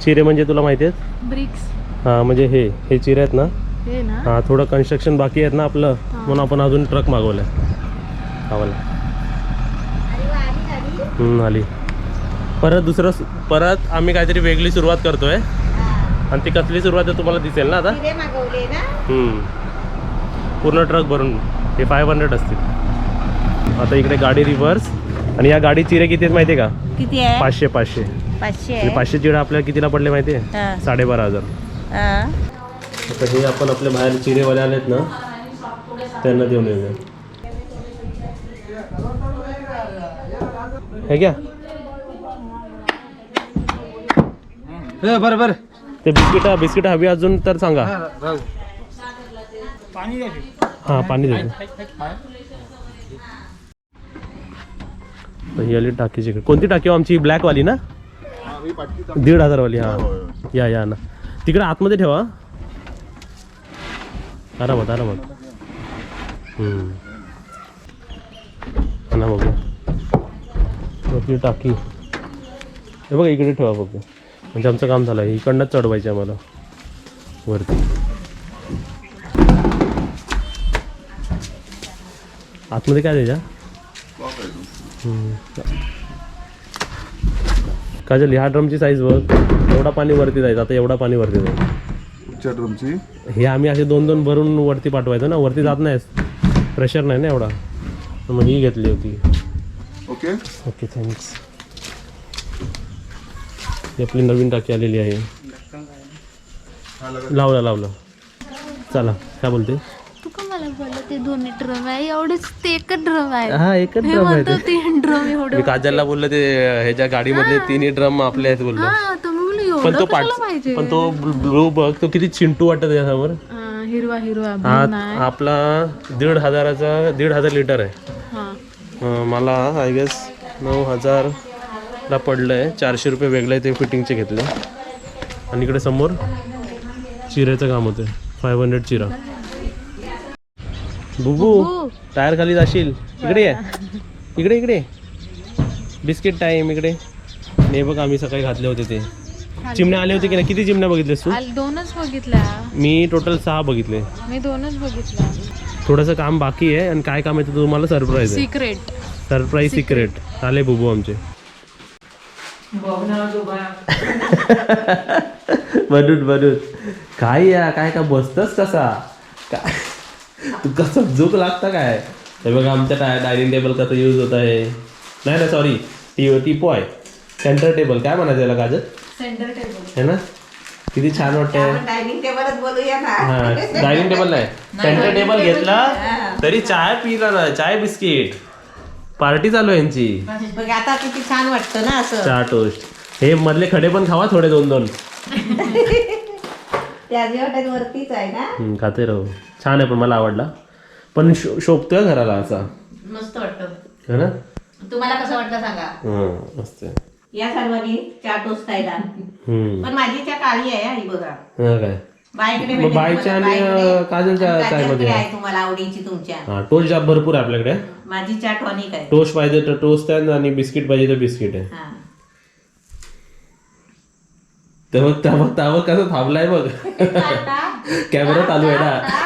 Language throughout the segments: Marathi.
चिरे म्हणजे तुला माहिती आहेत? ब्रिक्स हां म्हणजे हे चिरे आहेत ना. हे ना. हां थोडं कन्स्ट्रक्शन बाकी आहेत ना आपलं, म्हणून आपण अजून ट्रक मागवला आम्हाला. आली परत आम्ही काहीतरी वेगळी सुरुवात करतोय. आणि ती कसली सुरुवात आहे तुम्हाला दिसेल ना आता. पूर्ण ट्रक भरून हे 500 असतील. आता इकडे गाडी रिव्हर्स. आणि या गाडी चिरे किती आहेत माहिती आहे का? किती आहे? 500. 500 चिरे आपल्याला कितीला पडले माहिती आहे? 12,500. आता हे आपण आपल्या बाहेर चिरेवाले आलेत ना, त्यांना देऊन येऊया. हे घ्या. बरं ते बिस्किट हवी अजून तर सांगा. हां पाणी देतो. ही आली टाकीची. कोणती टाकी हो आमची? ब्लॅकवाली ना, 1,500 वाली. हां या ना तिकडे आतमध्ये ठेवा. आरामात ना बघूया. आपली टाकी हे बघा इकडे ठेवा बघू. म्हणजे आमचं काम झालं. इकडनंच चढवायचं आहे आम्हाला वरती. आतमध्ये काय द्यायच्या? काय झाली? ह्या ड्रमची साईज बघ. एवढा पाणी वरती जायचं. आता एवढा पाणी वरती जायचं. ड्रमची हे आम्ही असे 2-2 भरून वरती पाठवायचं ना. वरती जात नाही, प्रेशर नाही ना एवढा. मग ही घेतली होती. Okay thanks. ही आपली नवीन टाकी आलेली आहे. लावला. चला काय बोलते? तू का मला बोलला ते दोन्ही ड्रम आहे? एवढेच ते एकच ड्रम आहे. हा एकच ड्रम आहे ते. 3 ड्रम एवढं. मी काजलला बोललो ते ह्याच्या गाडीमधले 3 ड्रम आपले आहेत बोललो. पण तो पण तो ब्लू बघ, तो किती चिंटू वाटत त्याच्यासमोर. हिरवा आपला 1,500 लिटर आहे. मला आय गेस 9,000ला पडलंय. 400 रुपये वेगळे ते फिटिंगचे घेतले. आणि इकडे समोर चिऱ्याचं काम होतं. 500 चिरा. बुबू टायर खाली जाशील. इकडे बिस्किट टाईम. इकडे नाही बघ, आम्ही सकाळी घातले होते ते चिमण्या आले होते की नाही? किती चिमण्या बघितलेस तू? 2च बघितल्या. मी टोटल 6 बघितले. मी 2च बघितल्या. थोडंसं काम बाकी आहे. आणि काय काम आहे तुम्हाला सरप्राईज आहे. सरप्राईज सिक्रेट आले बुबू आमचे. बनून काय का बसतस कसा काय? तू कसं झोक लागता काय? हे बघा आमच्या डायनिंग टेबल कसं यूज होत आहे. नाही सॉरी टिपो आहे. सेंटर टेबल काय म्हणायचं याला काजल? सेंटर टेबल है ना. किती छान वाटतंय. डायनिंग टेबलच बोलूया ना. हां डायनिंग टेबल नाही, सेंटर टेबल घेतला तरी चाय पिला ना. चाय बिस्किट पार्टी चालू आहे यांची. बघ आता किती छान वाटतं ना असं. चहा टोस्ट. हे मधले खडे पण खावा थोडे 2-2. त्या जेवढ्यात वरतीच आहे ना. खाते राहू. छान आहे पण मला आवडला. पण शोभतोय घराला असा. मस्त वाटतं है ना. तुम्हाला कसं वाटतं सांगा. मस्त. या सर्वांनी चहा टोस्ट खायला. पण माझी चहा काळी आहे आणि बघा काय बाईकडे मग बाईच्या आणि काजलच्या चायमध्ये आहे तुम्हाला आवडीची तुमच्या. हा टोस्ट जाम भरपूर आहे आपल्याकडे. माझी चहा टॉनिक आहे. टोस्ट पाहिजे तर टोस्ट आहे आणि बिस्किट पाहिजे तर बिस्किट आहे. तेव्हा कसं थांबलाय बघ. कॅमेरा चालू आहे ना.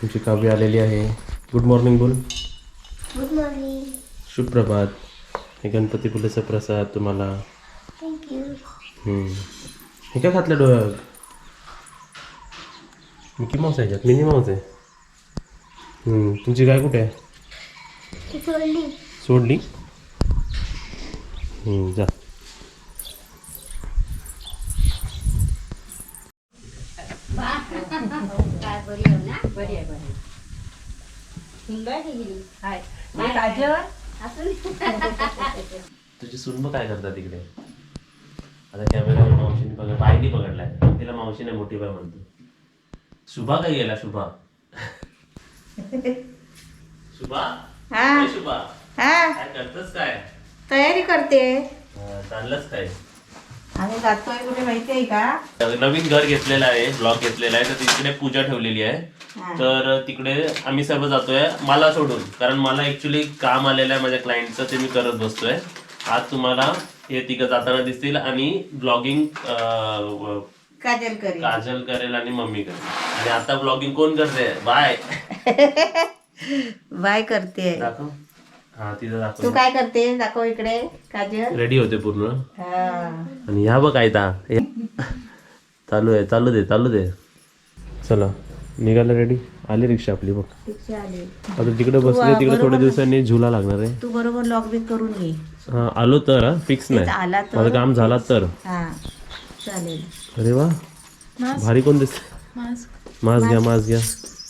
तुमची काव्य आलेली आहे. गुड मॉर्निंग बोल. Good morning. सुप्रभात. हे गणपती फुलेचा प्रसाद तुम्हाला. थँक्यू. हे काय घातलं डोळ्यावर? मिकी माऊस आहे याच्यात. मिनी माऊस आहे. तुमची गाय कुठे आहे? सोडली. जा. तुझी सुनब काय करतात तिकडे? आता कॅमेरा मावशीने पकड बाईने पकडलाय, तिला मावशीने मोठी बाई म्हणतो. शुभा काय गेला? शुभा शुभा हा. ए शुभा, हा काय करतस? काय तयारी करते. चाललंच काय? आम्ही जातोय कुठे माहिती आहे का? नवीन घर घेतलेलं आहे, ब्लॉक घेतलेला आहे, तर तिकडे पूजा ठेवलेली आहे. हा. तर तिकडे आम्ही सर्व जातोय, मला सोडून, कारण मला ऍक्च्युली काम आलेलं आहे माझ्या क्लायंटचं, ते मी करत बसतोय. आज तुम्हाला हे तिघं जाताना दिसतील आणि ब्लॉगिंग काजल करी. काजल करेल आणि मम्मी करेल. आणि आता ब्लॉगिंग कोण करते? बाय बाय करते. दाखव. हा तिथं तू दाखव. काय करते? दाखव इकडे काजल. रेडी होते पूर्ण. हा. आणि ह्या बघ आयता चालू आहे, चालू दे. चला निघाला, रेडी. आली रिक्षा आपली बघ. रिक्षा आली. आता तिकडे बसले, तिकडे थोड्या दिवसांनी झुला लागणार आहे. तू बरोबर लॉक बिक करून घे. हा आलो तर फिक्स नाही, आला तर माझं काम झाला तर. हा चालेल. अरे वा, भारी. कोण दिसत? मास्क घ्या.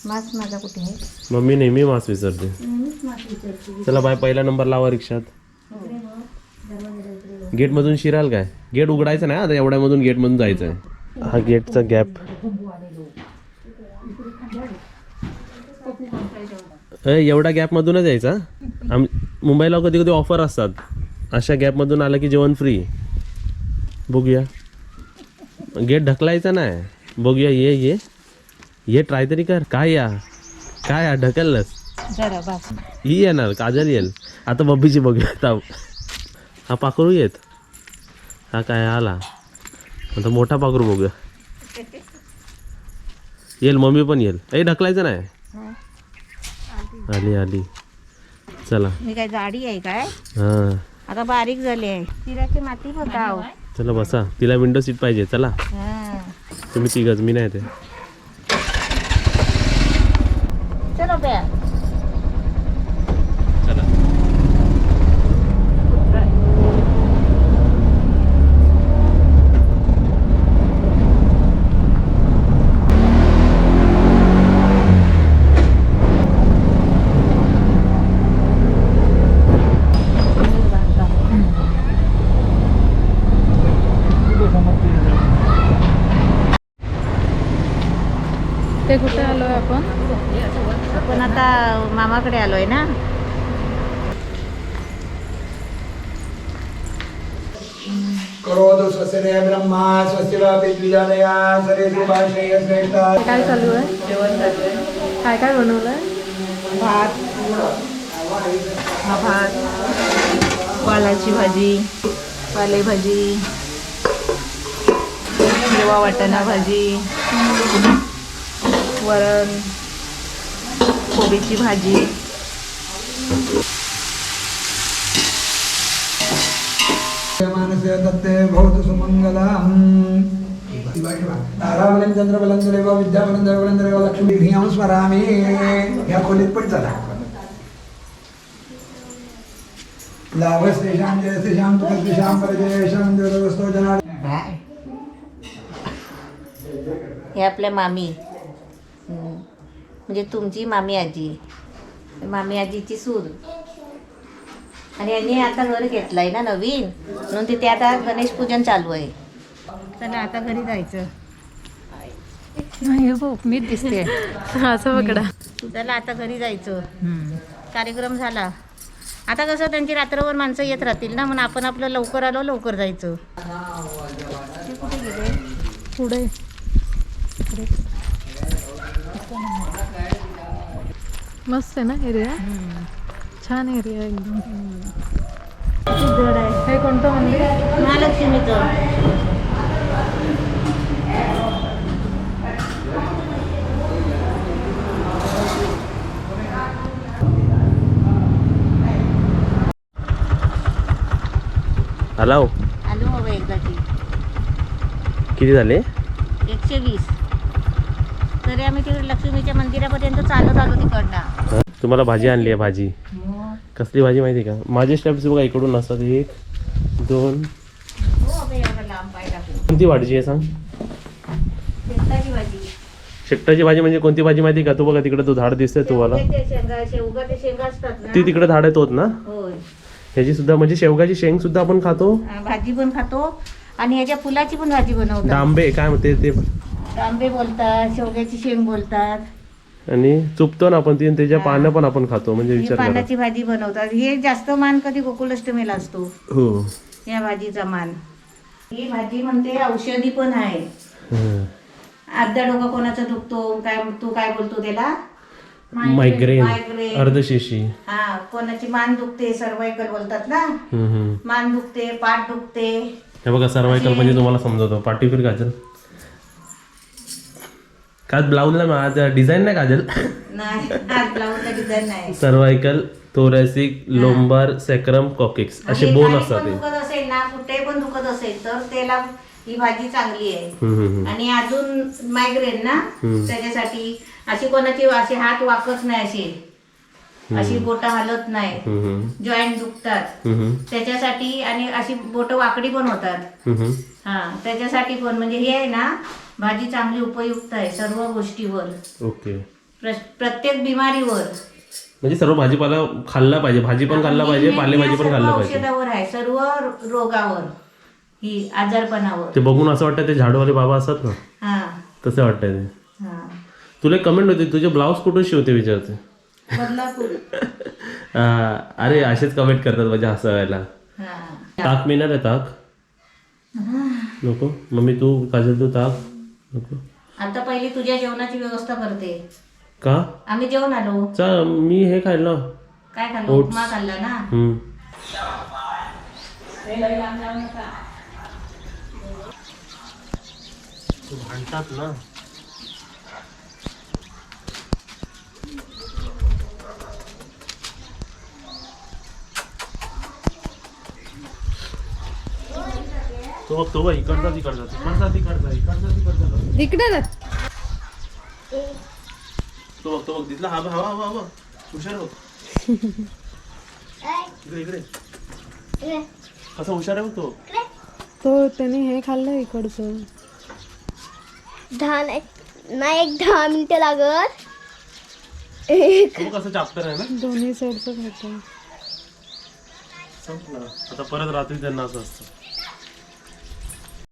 मास्क माझा कुठे आहे? मम्मी नेहमी मास्क विसरते. नेहमीच मास्क विचारते. चला बाय, पहिला नंबर लावा रिक्षात. गेट मधून शिराल काय? गेट उघडायचं नाही आता, एवढ्यामधून गेट मधून जायचं आहे. हा गेटचा गॅप. एवढा गॅप मधूनच यायचा. मुंबईला कधी कधी ऑफर असतात, अशा गॅप मधून आला की जेवण फ्री. बघूया, गेट ढकलायचा नाही. बघूया, ये ट्राय तरी कर. काय ढकललंस? जरा बस. ही येणार, काजल येईल. आता बब्बीची बघूया. आता हा पाखरू येत. हा काय आला, आता मोठा पाखरू बघूया. येईल, मम्मी पण येईल. ढकलायचं नाही. आली. चला. मी काय जाडी आहे काय? हा आता बारीक झाली आहे. तिराची माती बघाव. चला बसा. तिला विंडो सीट पाहिजे. चला तुम्ही तिघच, मी नाही ते. चलो बॅ. चला. ते कुठे आलोय आपण? आपण आता मामाकडे आलोय ना. करोतु स्वस्ति ब्रह्मा स्वस्ति द्विजानया सरेशुभाषय श्रेष्ठा. काय चालू आहे? जेवण चालू आहे. काय बनवलंय? भात, वालाची भाजी, पालेभाजी, हिरवा वाटाणा भाजी, वरण, कोबीची भाजी. मानसे दत्ते भवतु सुमंगलम्. ताराबलं चंद्रबलं देव विद्याबलं देवबलं देव लक्ष्मी धियां स्मरामि. ह्या खोलीत पण चला. लाभस्तेषां जयस्तेषां तुकस्तेषां परजयेषां देवदस्तो जना. हे आपल्या मामी, म्हणजे तुमची मामी आजी, मामी आजीची सून. आणि यांनी आता घर घेतलंय ना नवीन, म्हणून तिथे आता गणेश पूजन चालू आहे. चला आता घरी जायचं. नाही बघ, मीच दिसते असं पकडा. चला आता घरी जायचं. कार्यक्रम झाला. आता कसं त्यांची रात्रभर माणसं येत राहतील ना, म्हणून आपण आपलं लवकर आलो लवकर जायचं. ते कुठे गेले? पुढे मस्त आहे ना एरिया, छान एरिया एकदम. घर आहे. हे कोणतं मंदिर? महालक्ष्मीचं. हॅलो. आलो बाबा एकदाची. किती झाले? 120. तरी आम्ही तिकडे लक्ष्मीच्या मंदिरापर्यंत चालत आलो तिकडनं. तुम्हाला भाजी आणली आहे. भाजी कसली भाजी माहिती का? माझे स्टेप्स बघा इकडून असतात. 1 2. हो बाबा एवढं लांब पाय टाकून. कोणती भाजी आहे सांग? शेताची भाजी. शेकटाची भाजी म्हणजे कोणती भाजी माहिती का? तू बघा तिकडे तो झाड दिसतोय तुम्हाला, शेवगा ते शेंगा असतात ना. ती तिकडे झाड आहेत ना. होय. ह्याची सुद्धा म्हणजे शेवगाची शेंग सुद्धा आपण खातो. भाजी पण खातो आणि ह्याच्या फुलाची पण भाजी बनवतात. डांबे काय म्हणते ते तांबे बोलतात, शेवग्याची शेंग बोलतात. आणि चुपतो ना आपण ती आणि त्याच्या पानं पण आपण खातो म्हणजे ही विचार करा. पानाची भाजी बनवतात. हे जास्त मान कधी गोकुळाष्टमीला असतो हो. या भाजीचा मान. ही भाजी म्हणते औषधी पण आहे. हं. अर्धा डोका कोणाचा दुखतो काय, तू काय बोलतो त्याला? Migraine, migraine. अर्धशिशी. हा, कोणाची मान दुखते, सर्वायकल बोलतात ना. हम्म. मान दुखते, पाठ दुखते. हे बघा सर्वायकल म्हणजे तुम्हाला समजवतो. पाठीवर काजल काय ब्लाऊजला ना आज डिझाईन नाही काजल. नाही, आज ब्लाऊजला डिझाईन नाही. सर्वायकल, थोरॅसिक, लोंबार, सॅक्रम, कॉकेक्स असे आणि बोन काही असतात पण ते. दुखत असेल ना, कुठे पण दुखत असेल तर त्याला ही भाजी चांगली आहे. हम्म. आणि अजून मायग्रेन ना, त्याच्यासाठी अशी कोणाची अशी हात वाकत नाही, अशी बोट हलत नाही, हम्म. जॉईंट दुखतात हम्म. त्याच्यासाठी. आणि अशी बोट वाकडी पण होतात. हम्म. हा, त्याच्यासाठी पण म्हणजे हे आहे ना, भाजी चांगली उपयुक्त आहे सर्व गोष्टीवर, ओके. प्रत्येक बिमारीवर. म्हणजे सर्व भाजीपाला खाल्ला पाहिजे, भाजी पण खाल्ला पाहिजे, पालेभाजी पण सर्व खाल्ला पाहिजे. औषधावर आहे, सर्व रोगावर, ही आजारपणावर. ते बघून असं वाटतं ते झाडूवाले बाबा असतात ना, हा तसं वाटतंय ते. हा. तुला एक कमेंट होती तुझे ब्लाऊज कुठून शिवते विचारते. बदलापूर. अरे असेच कमेंट करतात म्हणजे हसायला. हा. ताक मिळणार आहे ताक? नको मम्मी तू काजल तू ताक नको. आता पहिली तुझ्या जेवणाची व्यवस्था करते. का? आम्ही जेवण आलो. चा मी हे खाल्लं. काय खाल्लं? Oats. उपमा खाल्ला ना. भांडतात ना. तो बघ इकडचा इकडे ना. तो बघ दिसला. हा हा हुशार बघ. इकडे कसा हुशार आहे बघ तो. तो त्याने हे खाल्लं इकडचं. 10 मिनिटं लागत. तो कसं चाप्टर आहे ना. दोन्ही साईडचं खातो. संपलं आता परत रात्री त्यांना असं असतं.